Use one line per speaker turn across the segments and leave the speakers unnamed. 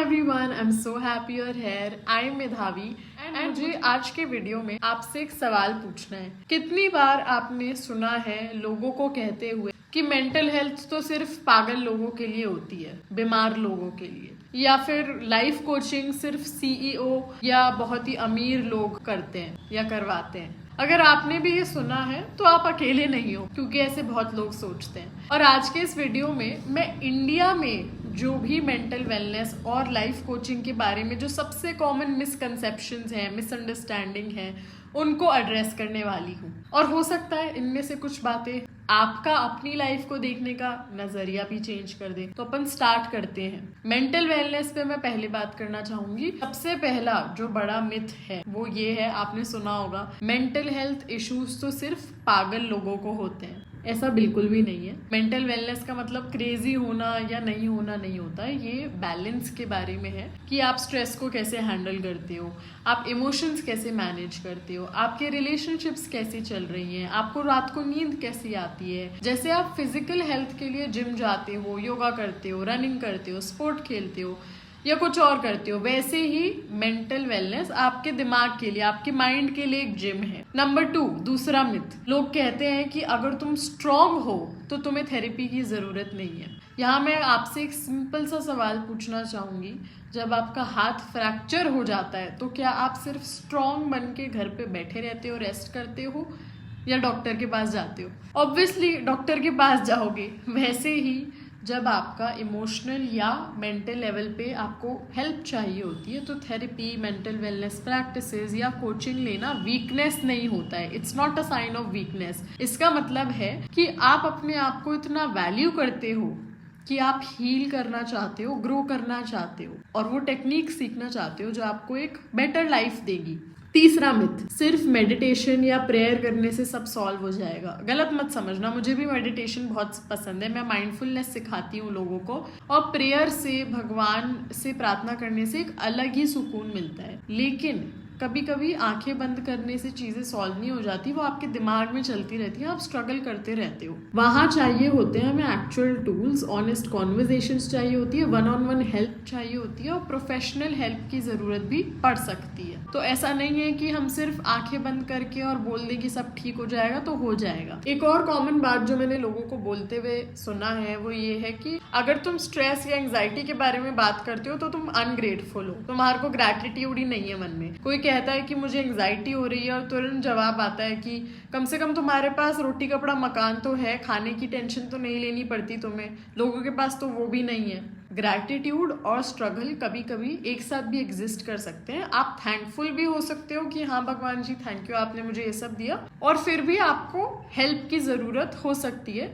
everyone, I'm so happy you're here. I'm मेधावी and मुझे आज के वीडियो में आपसे एक सवाल पूछना है। कितनी बार आपने सुना है लोगों को कहते हुए कि मेंटल हेल्थ तो सिर्फ पागल लोगों के लिए होती है, बीमार लोगों के लिए, या फिर लाइफ कोचिंग सिर्फ सीईओ या बहुत ही अमीर लोग करते हैं या करवाते हैं। अगर आपने भी ये सुना है तो आप अकेले नहीं हो, क्योंकि ऐसे बहुत लोग सोचते हैं। और आज के इस वीडियो में मैं इंडिया में जो भी मेंटल वेलनेस और लाइफ कोचिंग के बारे में जो सबसे कॉमन मिसकंसेप्शंस हैं, मिसअंडरस्टैंडिंग हैं, उनको एड्रेस करने वाली हूँ। और हो सकता है इनमें से कुछ बातें आपका अपनी लाइफ को देखने का नजरिया भी चेंज कर दे। तो अपन स्टार्ट करते हैं। मेंटल वेलनेस पे मैं पहले बात करना चाहूंगी। सबसे पहला जो बड़ा मिथ है वो ये है, आपने सुना होगा, मेंटल हेल्थ इश्यूज तो सिर्फ पागल लोगों को होते हैं। ऐसा बिल्कुल भी नहीं है। मेंटल वेलनेस का मतलब क्रेजी होना या नहीं होना नहीं होता है। ये बैलेंस के बारे में है कि आप स्ट्रेस को कैसे हैंडल करते हो, आप इमोशंस कैसे मैनेज करते हो, आपके रिलेशनशिप्स कैसी चल रही हैं, आपको रात को नींद कैसी आती है। जैसे आप फिजिकल हेल्थ के लिए जिम जाते हो, योगा करते हो, रनिंग करते हो, स्पोर्ट खेलते हो या कुछ और करते हो, वैसे ही मेंटल वेलनेस आपके दिमाग के लिए, आपके माइंड के लिए एक जिम है। नंबर 2, दूसरा मिथ, लोग कहते हैं कि अगर तुम स्ट्रांग हो तो तुम्हें थेरेपी की जरूरत नहीं है। यहाँ मैं आपसे एक सिंपल सा सवाल पूछना चाहूंगी, जब आपका हाथ फ्रैक्चर हो जाता है तो क्या आप सिर्फ स्ट्रांग बन के घर पे बैठे रहते हो, रेस्ट करते हो, या डॉक्टर के पास जाते हो? ऑब्वियसली डॉक्टर के पास जाओगे। वैसे ही जब आपका इमोशनल या मेंटल लेवल पे आपको हेल्प चाहिए होती है तो थेरेपी, मेंटल वेलनेस प्रैक्टिसेस या कोचिंग लेना वीकनेस नहीं होता है। It's not a sign of weakness. इसका मतलब है कि आप अपने आप को इतना वैल्यू करते हो कि आप हील करना चाहते हो, ग्रो करना चाहते हो और वो टेक्निक सीखना चाहते हो जो आपको एक बेटर लाइफ देगी। तीसरा मिथ, सिर्फ मेडिटेशन या प्रेयर करने से सब सॉल्व हो जाएगा। गलत मत समझना, मुझे भी मेडिटेशन बहुत पसंद है। मैं माइंडफुलनेस सिखाती हूँ लोगों को, और प्रेयर से, भगवान से प्रार्थना करने से एक अलग ही सुकून मिलता है। लेकिन कभी कभी आंखें बंद करने से चीजें सॉल्व नहीं हो जाती, वो आपके दिमाग में चलती रहती है, आप स्ट्रगल करते रहते हो। वहां चाहिए होते हैं हमें एक्चुअल टूल्स, ऑनेस्ट कॉन्वर्सेशंस चाहिए होती है, 1-on-1 हेल्प चाहिए होती है, और प्रोफेशनल हेल्प की जरूरत भी पड़ सकती है। तो ऐसा नहीं है कि हम सिर्फ आंखें बंद करके और बोल दें कि सब ठीक हो जाएगा तो हो जाएगा। एक और कॉमन बात जो मैंने लोगों को बोलते हुए सुना है वो ये है कि अगर तुम स्ट्रेस या एंग्जाइटी के बारे में बात करते हो तो तुम अनग्रेटफुल हो, तुम्हारे को ग्रैटिट्यूड ही नहीं है मन में। कोई कहता है कि मुझे एंग्जाइटी हो रही है और तुरंत जवाब आता है कि कम से कम तुम्हारे पास रोटी कपड़ा मकान तो है, खाने की टेंशन तो नहीं लेनी पड़ती तुम्हें। लोगों के पास तो वो भी नहीं है। ग्रैटिट्यूड और स्ट्रगल कभी कभी एक साथ भी एग्जिस्ट कर सकते हैं। आप थैंकफुल भी हो सकते हो कि हाँ भगवान जी थैंक यू, आपने मुझे ये सब दिया, और फिर भी आपको हेल्प की जरूरत हो सकती है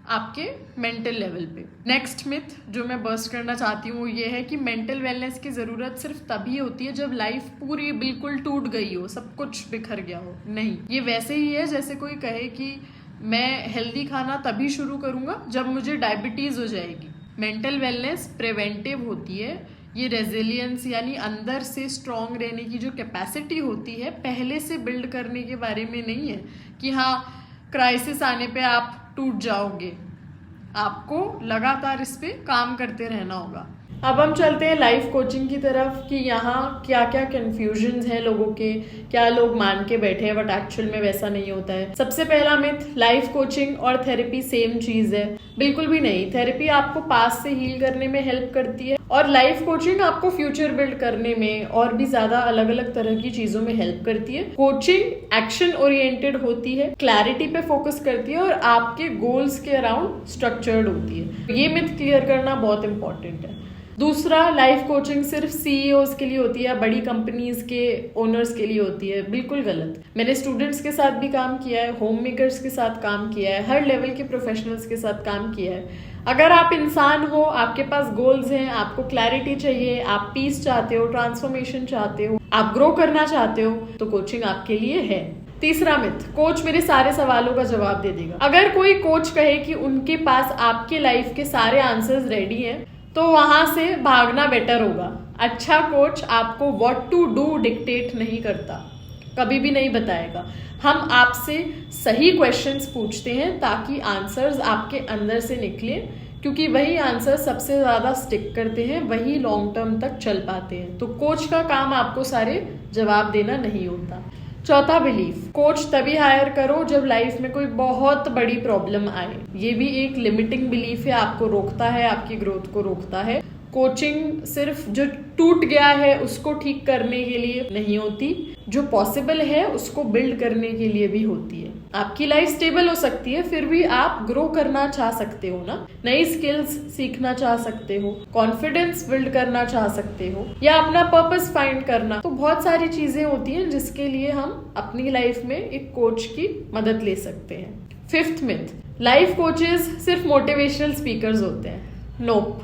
आपके मेंटल लेवल पे। नेक्स्ट मिथ जो मैं बर्स्ट करना चाहती हूँ ये है कि मेंटल वेलनेस की ज़रूरत सिर्फ तभी होती है जब लाइफ पूरी बिल्कुल टूट गई हो, सब कुछ बिखर गया हो। नहीं, ये वैसे ही है जैसे कोई कहे कि मैं हेल्दी खाना तभी शुरू करूँगा जब मुझे डायबिटीज़ हो जाएगी। मेंटल वेलनेस प्रिवेंटिव होती है। ये रेजिलियंस यानी अंदर से स्ट्रॉन्ग रहने की जो कैपेसिटी होती है, पहले से बिल्ड करने के बारे में नहीं है कि हाँ क्राइसिस आने पे आप टूट जाओगे। आपको लगातार इस पे काम करते रहना होगा। अब हम चलते हैं लाइफ कोचिंग की तरफ कि यहाँ क्या क्या कंफ्यूजन्स हैं लोगों के, क्या लोग मान के बैठे हैं बट एक्चुअल में वैसा नहीं होता है। सबसे पहला मिथ, लाइफ कोचिंग और थेरेपी सेम चीज है। बिल्कुल भी नहीं। थेरेपी आपको पास्ट से हील करने में हेल्प करती है और लाइफ कोचिंग आपको फ्यूचर बिल्ड करने में और भी ज्यादा अलग अलग तरह की चीजों में हेल्प करती है। कोचिंग एक्शन ओरिएंटेड होती है, क्लैरिटी पे फोकस करती है और आपके गोल्स के अराउंड स्ट्रक्चर्ड होती है। ये मिथ क्लियर करना बहुत इंपॉर्टेंट है। दूसरा, लाइफ कोचिंग सिर्फ सीईओज के लिए होती है, बड़ी कंपनीज के ओनर्स के लिए होती है। बिल्कुल गलत। मैंने स्टूडेंट्स के साथ भी काम किया है, होम मेकर्स के साथ काम किया है, हर लेवल के प्रोफेशनल्स के साथ काम किया है। अगर आप इंसान हो, आपके पास गोल्स हैं, आपको क्लैरिटी चाहिए, आप पीस चाहते हो, ट्रांसफॉर्मेशन चाहते हो, आप ग्रो करना चाहते हो, तो कोचिंग आपके लिए है। तीसरा मिथ, कोच मेरे सारे सवालों का जवाब दे देगा। अगर कोई कोच कहे कि उनके पास आपके लाइफ के सारे आंसर्स रेडी हैं तो वहां से भागना बेटर होगा। अच्छा कोच आपको व्हाट टू डू डिक्टेट नहीं करता, कभी भी नहीं बताएगा। हम आपसे सही क्वेश्चंस पूछते हैं ताकि आंसर्स आपके अंदर से निकले, क्योंकि वही आंसर सबसे ज़्यादा स्टिक करते हैं, वही लॉन्ग टर्म तक चल पाते हैं। तो कोच का काम आपको सारे जवाब देना नहीं होता। चौथा बिलीफ, कोच तभी हायर करो जब लाइफ में कोई बहुत बड़ी प्रॉब्लम आए। ये भी एक लिमिटिंग बिलीफ है, आपको रोकता है, आपकी ग्रोथ को रोकता है। कोचिंग सिर्फ जो टूट गया है उसको ठीक करने के लिए नहीं होती, जो पॉसिबल है उसको बिल्ड करने के लिए भी होती है। आपकी लाइफ स्टेबल हो सकती है, फिर भी आप ग्रो करना चाह सकते हो ना, नई स्किल्स सीखना चाह सकते हो, कॉन्फिडेंस बिल्ड करना चाह सकते हो, या अपना पर्पस फाइंड करना। तो बहुत सारी चीजें होती हैं जिसके लिए हम अपनी लाइफ में एक कोच की मदद ले सकते हैं। फिफ्थ मिथ, लाइफ कोचेस सिर्फ मोटिवेशनल स्पीकर्स होते हैं। नोप,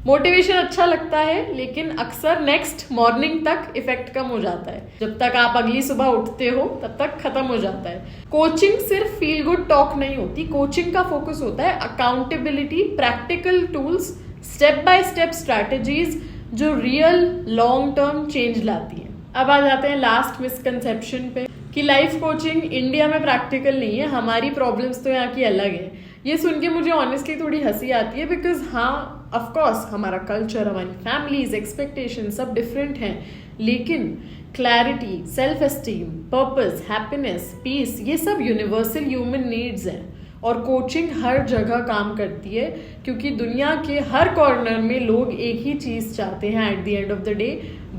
मोटिवेशन अच्छा लगता है लेकिन अक्सर नेक्स्ट मॉर्निंग तक इफेक्ट कम हो जाता है। जब तक आप अगली सुबह उठते हो तब तक खत्म हो जाता है। कोचिंग सिर्फ फील गुड टॉक नहीं होती, कोचिंग का फोकस होता है accountability, practical tools, step by step strategies जो रियल लॉन्ग टर्म चेंज लाती हैं। अब आ जाते हैं लास्ट मिसकंसेप्शन पे कि लाइफ कोचिंग इंडिया में प्रैक्टिकल नहीं है, हमारी प्रॉब्लम्स तो यहाँ की अलग है। ये सुन के मुझे ऑनेस्टली थोड़ी हंसी आती है, बिकॉज हाँ ऑफ कोर्स हमारा कल्चर, हमारी फैमिलीज, एक्सपेक्टेशन सब डिफरेंट हैं, लेकिन clarity, self esteem, purpose, happiness, peace, ये सब यूनिवर्सल ह्यूमन नीड्स हैं। और कोचिंग हर जगह काम करती है क्योंकि दुनिया के हर कॉर्नर में लोग एक ही चीज़ चाहते हैं at the end of the day,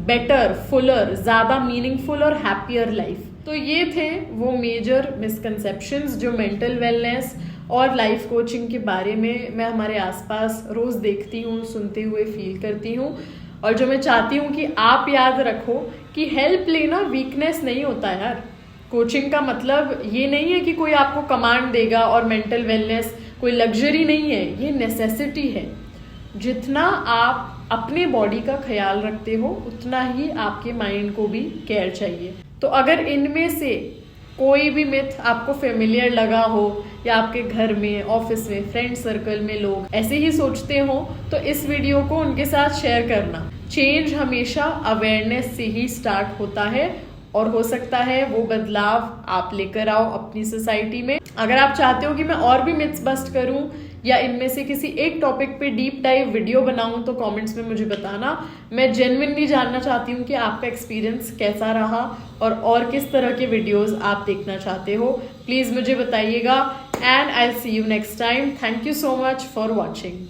better, Fuller, ज़्यादा मीनिंगफुल और हैप्पियर लाइफ। तो ये थे वो मेजर मिसकंसेप्शंस जो मेंटल वेलनेस और लाइफ कोचिंग के बारे में मैं हमारे आसपास रोज़ देखती हूँ, सुनते हुए फील करती हूँ, और जो मैं चाहती हूँ कि आप याद रखो कि हेल्प लेना वीकनेस नहीं होता यार। कोचिंग का मतलब ये नहीं है कि कोई आपको कमांड देगा, और मेंटल वेलनेस कोई लग्जरी नहीं है, ये नेसेसिटी है। जितना आप अपने बॉडी का ख्याल रखते हो उतना ही आपके माइंड को भी केयर चाहिए। तो अगर इनमें से कोई भी मिथ आपको फेमिलियर लगा हो, या आपके घर में, ऑफिस में, फ्रेंड सर्कल में लोग ऐसे ही सोचते हो, तो इस वीडियो को उनके साथ शेयर करना। चेंज हमेशा अवेयरनेस से ही स्टार्ट होता है, और हो सकता है वो बदलाव आप लेकर आओ अपनी सोसाइटी में। अगर आप चाहते हो कि मैं और भी मिथ्स बस्ट करूं या इनमें से किसी एक टॉपिक पे डीप डाइव वीडियो बनाऊं, तो कमेंट्स में मुझे बताना। मैं जेन्युइनली जानना चाहती हूं कि आपका एक्सपीरियंस कैसा रहा और किस तरह के वीडियोस आप देखना चाहते हो। प्लीज़ मुझे बताइएगा, and I will see you next time. Thank you so much for watching.